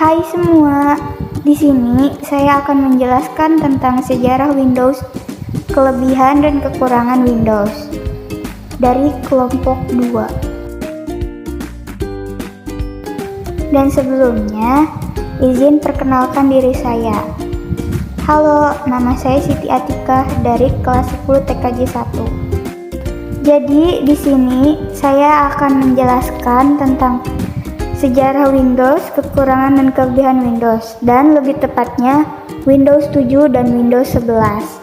Hai semua, di sini saya akan menjelaskan tentang sejarah Windows, kelebihan dan kekurangan Windows dari kelompok 2. Dan sebelumnya, izin perkenalkan diri saya. Halo, nama saya Siti Atika dari kelas 10 TKJ 1. Jadi di sini saya akan menjelaskan tentang sejarah Windows, kekurangan dan kelebihan Windows, dan lebih tepatnya Windows 7 dan Windows 11.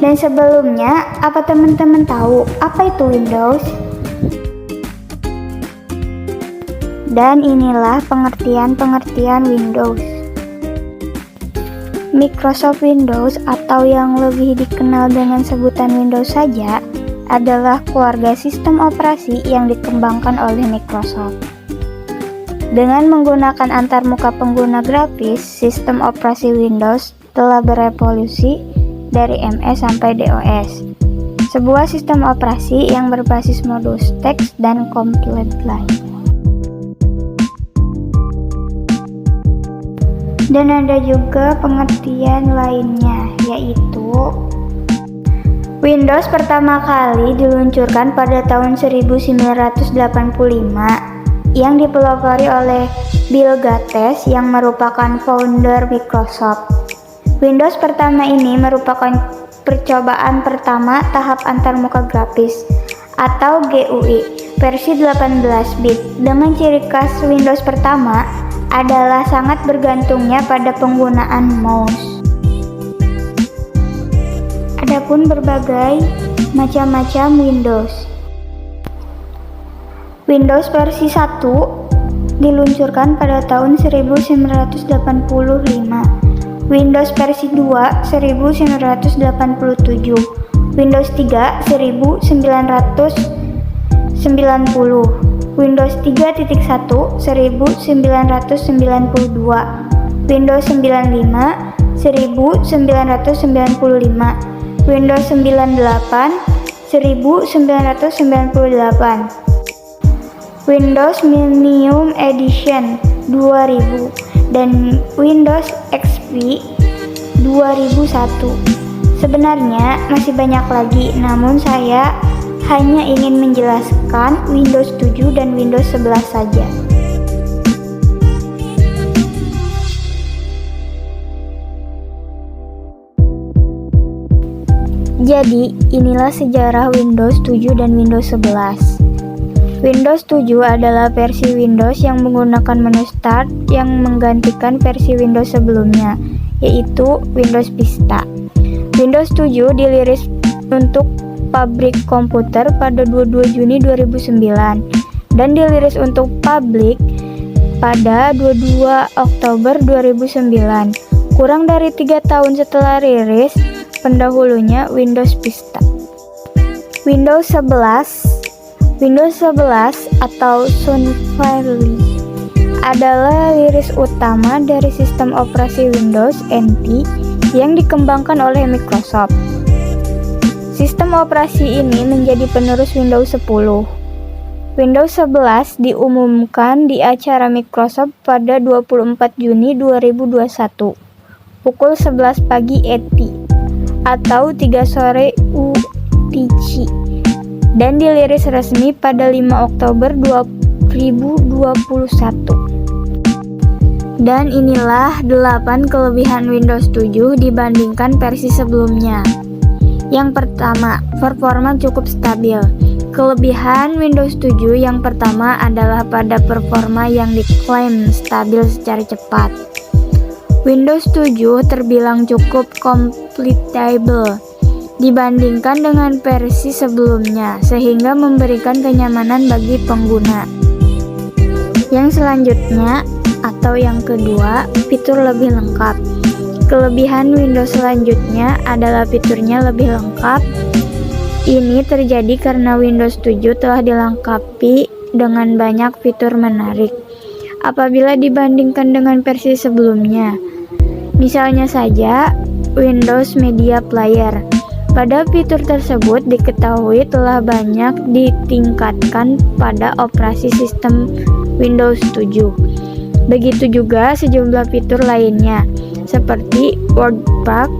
Dan sebelumnya, apa teman-teman tahu apa itu Windows? Dan inilah pengertian Windows. Microsoft Windows atau yang lebih dikenal dengan sebutan Windows saja adalah keluarga sistem operasi yang dikembangkan oleh Microsoft. Dengan menggunakan antarmuka pengguna grafis, sistem operasi Windows telah berevolusi dari MS sampai DOS, sebuah sistem operasi yang berbasis modus teks dan complete line. Dan ada juga pengertian lainnya, yaitu Windows pertama kali diluncurkan pada tahun 1985 yang dipelopori oleh Bill Gates yang merupakan founder Microsoft. Windows pertama ini merupakan percobaan pertama tahap antarmuka grafis atau GUI versi 18 bit. Dengan ciri khas Windows pertama adalah sangat bergantungnya pada penggunaan mouse. Adapun berbagai macam-macam Windows. Windows versi 1 diluncurkan pada tahun 1985. Windows versi 2 1987. Windows 3 1990. Windows 3.1 1992. Windows 95 1995. Windows 98 1998. Windows Millennium Edition 2000 dan Windows XP 2001. Sebenarnya masih banyak lagi, namun saya hanya ingin menjelaskan Windows 7 dan Windows 11 saja. Jadi, inilah sejarah Windows 7 dan Windows 11. Windows 7 adalah versi Windows yang menggunakan menu Start yang menggantikan versi Windows sebelumnya, yaitu Windows Vista. Windows 7 dirilis untuk pabrik komputer pada 22 Juni 2009 dan dirilis untuk publik pada 22 Oktober 2009. Kurang dari 3 tahun setelah rilis pendahulunya Windows Vista. Windows 11 atau Sunfire adalah liris utama dari sistem operasi Windows NT yang dikembangkan oleh Microsoft. Sistem operasi ini menjadi penerus Windows 10. Windows 11 diumumkan di acara Microsoft pada 24 Juni 2021 pukul 11 pagi ET atau 3 sore UTC dan dirilis resmi pada 5 Oktober 2021. Dan inilah 8 kelebihan Windows 7 dibandingkan versi sebelumnya. Yang pertama, performa cukup stabil. Kelebihan Windows 7 yang pertama adalah pada performa yang diklaim stabil secara cepat. Windows 7 terbilang cukup compatible dibandingkan dengan versi sebelumnya, sehingga memberikan kenyamanan bagi pengguna. Yang selanjutnya atau yang kedua, fitur lebih lengkap. Kelebihan Windows selanjutnya adalah fiturnya lebih lengkap. Ini terjadi karena Windows 7 telah dilengkapi dengan banyak fitur menarik apabila dibandingkan dengan versi sebelumnya. Misalnya saja Windows Media Player. Pada fitur tersebut diketahui telah banyak ditingkatkan pada operasi sistem Windows 7. Begitu juga sejumlah fitur lainnya seperti WordPad,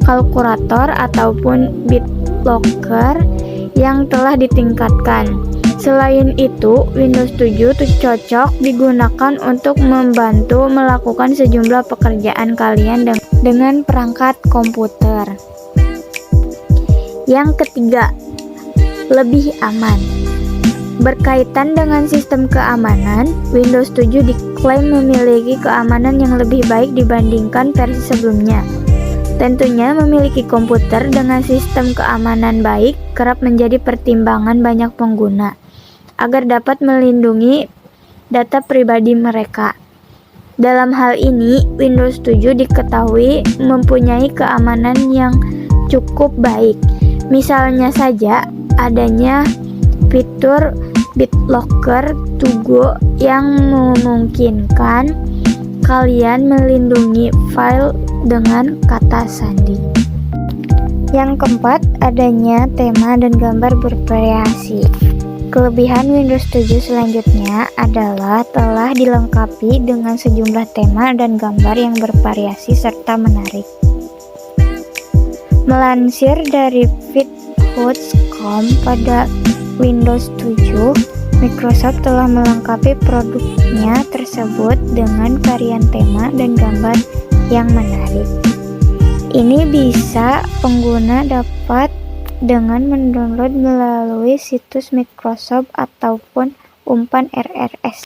kalkulator ataupun BitLocker yang telah ditingkatkan. Selain itu, Windows 7 cocok digunakan untuk membantu melakukan sejumlah pekerjaan kalian dengan perangkat komputer. Yang ketiga, lebih aman. Berkaitan dengan sistem keamanan, Windows 7 diklaim memiliki keamanan yang lebih baik dibandingkan versi sebelumnya. Tentunya memiliki komputer dengan sistem keamanan baik kerap menjadi pertimbangan banyak pengguna agar dapat melindungi data pribadi mereka. Dalam hal ini, Windows 7 diketahui mempunyai keamanan yang cukup baik. Misalnya saja adanya fitur BitLocker to Go yang memungkinkan kalian melindungi file dengan kata sandi. Yang keempat, adanya tema dan gambar bervariasi. Kelebihan Windows 7 selanjutnya adalah telah dilengkapi dengan sejumlah tema dan gambar yang bervariasi serta menarik. Melansir dari feedhoods.com, pada Windows 7, Microsoft telah melengkapi produknya tersebut dengan varian tema dan gambar yang menarik. Ini bisa pengguna dapat dengan mendownload melalui situs Microsoft ataupun umpan RSS.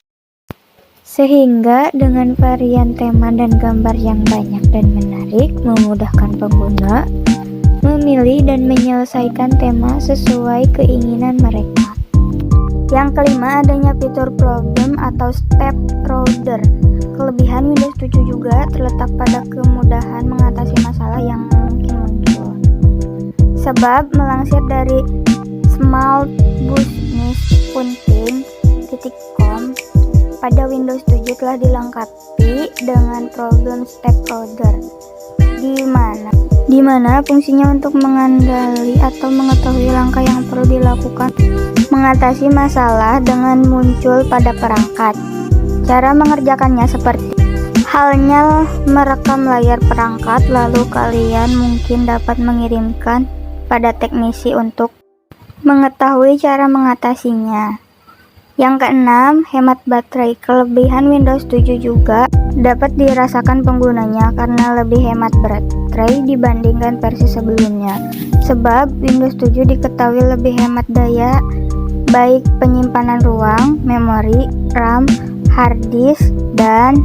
Sehingga dengan varian tema dan gambar yang banyak dan menarik, memudahkan pengguna memilih dan menyelesaikan tema sesuai keinginan mereka. Yang kelima, adanya fitur problem atau step loader. Kelebihan Windows 7 juga terletak pada kemudahan mengatasi masalah yang mungkin muncul. Sebab melansir dari smallbusiness.com, pada Windows 7 telah dilengkapi dengan problem step loader, di mana fungsinya untuk mengendali atau mengetahui langkah yang perlu dilakukan mengatasi masalah dengan muncul pada perangkat. Cara mengerjakannya seperti halnya merekam layar perangkat, lalu kalian mungkin dapat mengirimkan pada teknisi untuk mengetahui cara mengatasinya. Yang keenam, hemat baterai. Kelebihan Windows 7 juga dapat dirasakan penggunanya karena lebih hemat baterai dibandingkan versi sebelumnya. Sebab Windows 7 diketahui lebih hemat daya, baik penyimpanan ruang, memori, RAM, hard disk, dan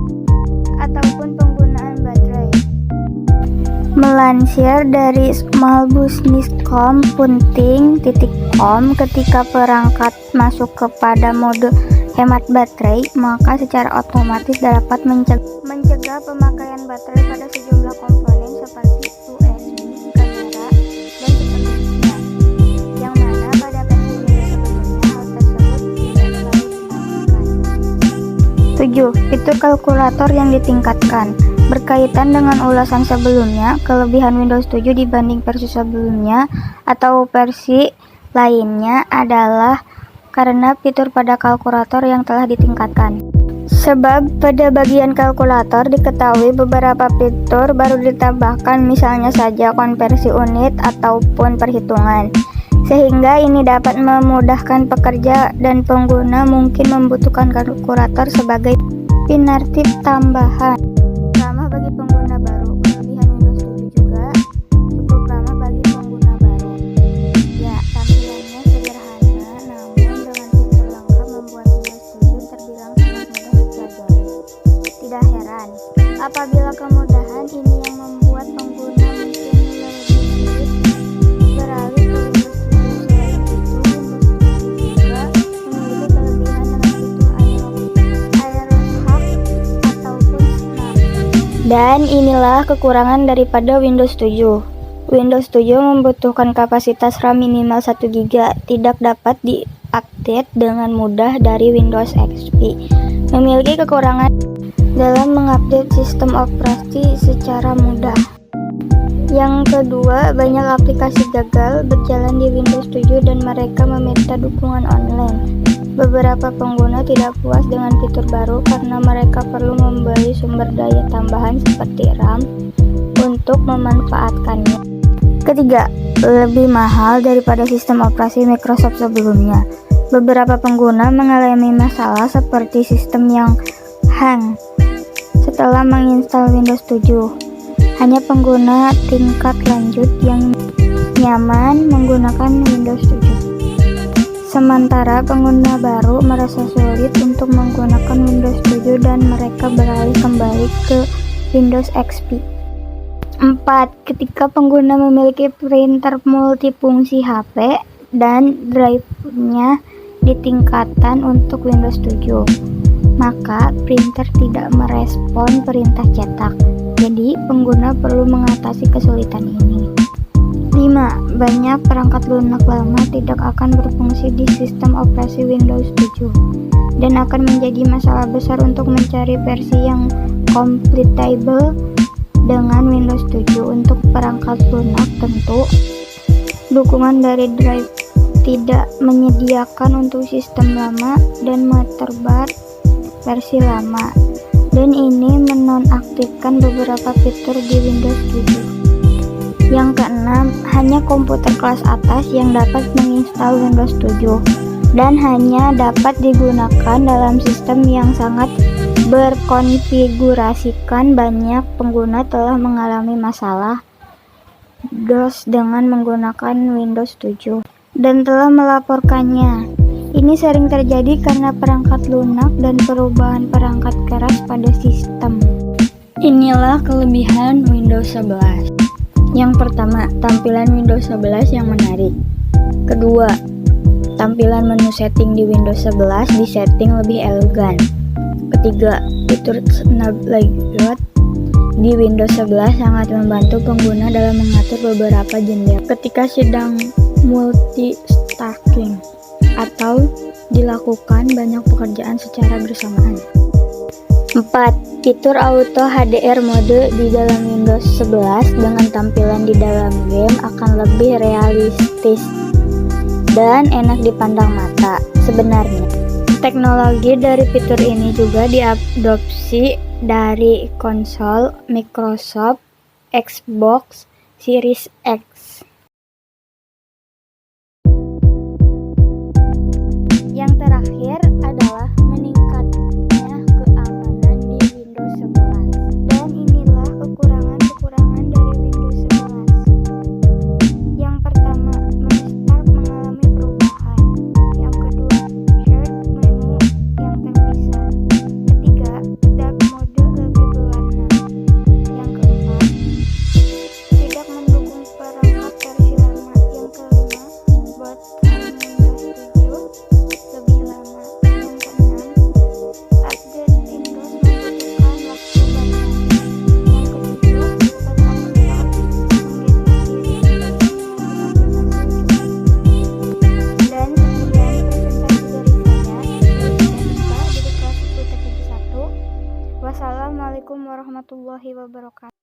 ataupun penggunaan baterai. Melansir dari smallbusiness.com, ketika perangkat masuk kepada mode hemat baterai, maka secara otomatis dapat mencegah pemakaian baterai pada sejumlah komponen seperti USB, kamera, dan seterusnya, yang mana pada versi sebelumnya hal tersebut tidak selalu dilakukan. 7. Fitur kalkulator yang ditingkatkan. Berkaitan dengan ulasan sebelumnya, kelebihan Windows 7 dibanding versi sebelumnya atau versi lainnya adalah karena fitur pada kalkulator yang telah ditingkatkan. Sebab pada bagian kalkulator diketahui beberapa fitur baru ditambahkan, misalnya saja konversi unit ataupun perhitungan. Sehingga ini dapat memudahkan pekerja dan pengguna mungkin membutuhkan kalkulator sebagai penartib tambahan. Ramah bagi pengguna baru. Kelebihan Windows 7 juga cukup ramah bagi pengguna baru. Ya, tampilannya sederhana, namun dengan fitur lengkap membuat Windows 7 terbilang sangat mudah dipelajari. Tidak heran apabila kemudahan ini yang membuat pengguna mungkin lebih sulit beralih ke Windows 7. Selain itu, Windows 7 juga memiliki kelebihan dengan fitur Aerohack ataupun Snap. Dan inilah kekurangan daripada Windows 7. Windows 7 membutuhkan kapasitas RAM minimal 1 GB, tidak dapat diupdate dengan mudah dari Windows XP. Memiliki kekurangan dalam mengupdate sistem operasi secara mudah. Yang kedua, banyak aplikasi gagal berjalan di Windows 7 dan mereka meminta dukungan online. Beberapa pengguna tidak puas dengan fitur baru karena mereka perlu membeli sumber daya tambahan seperti RAM untuk memanfaatkannya. Ketiga, lebih mahal daripada sistem operasi Microsoft sebelumnya. Beberapa pengguna mengalami masalah seperti sistem yang hang setelah menginstal Windows 7. Hanya pengguna tingkat lanjut yang nyaman menggunakan Windows 7. Sementara pengguna baru merasa sulit untuk menggunakan Windows 7 dan mereka beralih kembali ke Windows XP. 4. Ketika pengguna memiliki printer multifungsi HP dan drive-nya ditingkatkan untuk Windows 7, maka printer tidak merespon perintah cetak. Jadi, pengguna perlu mengatasi kesulitan ini. 5. Banyak perangkat lunak lama tidak akan berfungsi di sistem operasi Windows 7 dan akan menjadi masalah besar untuk mencari versi yang compatible dengan Windows 7. Untuk perangkat lunak tentu, dukungan dari drive tidak menyediakan untuk sistem lama dan motherboard versi lama, dan ini menonaktifkan beberapa fitur di Windows 7. Yang keenam, hanya komputer kelas atas yang dapat menginstal Windows 7 dan hanya dapat digunakan dalam sistem yang sangat berkonfigurasikan. Banyak pengguna telah mengalami masalah DOS dengan menggunakan Windows 7 dan telah melaporkannya. Ini sering terjadi karena perangkat lunak dan perubahan perangkat keras pada sistem. Inilah kelebihan Windows 11. Yang pertama, tampilan Windows 11 yang menarik. Kedua, tampilan menu setting di Windows 11 disetting lebih elegan. Ketiga, fitur Snap Layout di Windows 11 sangat membantu pengguna dalam mengatur beberapa jendela ketika sedang multitasking atau dilakukan banyak pekerjaan secara bersamaan. 4. Fitur auto HDR mode di dalam Windows 11 dengan tampilan di dalam game akan lebih realistis dan enak dipandang mata. Sebenarnya, teknologi dari fitur ini juga diadopsi dari konsol Microsoft Xbox Series X. Yang terakhir adalah meningkatnya keamanan di Windows 11. Dan inilah kekurangan-kekurangan dari Windows 11. Yang pertama, menu Start mengalami perubahan. Yang kedua, Share menu yang terpisah. Ketiga, Dark mode lebih berwarna. Yang keempat, tidak mendukung perangkat versi lama. Yang kelima, buat Windows 7 lebih lama. Yang keenam, update Windows membutuhkan waktu banyak. Yang ketujuh, tentang start menggeser diri dengan aplikasi YouTube. Dan sekian presentasi dari saya, dari kelas 10 teknik 1. Wassalamualaikum warahmatullahi wabarakatuh.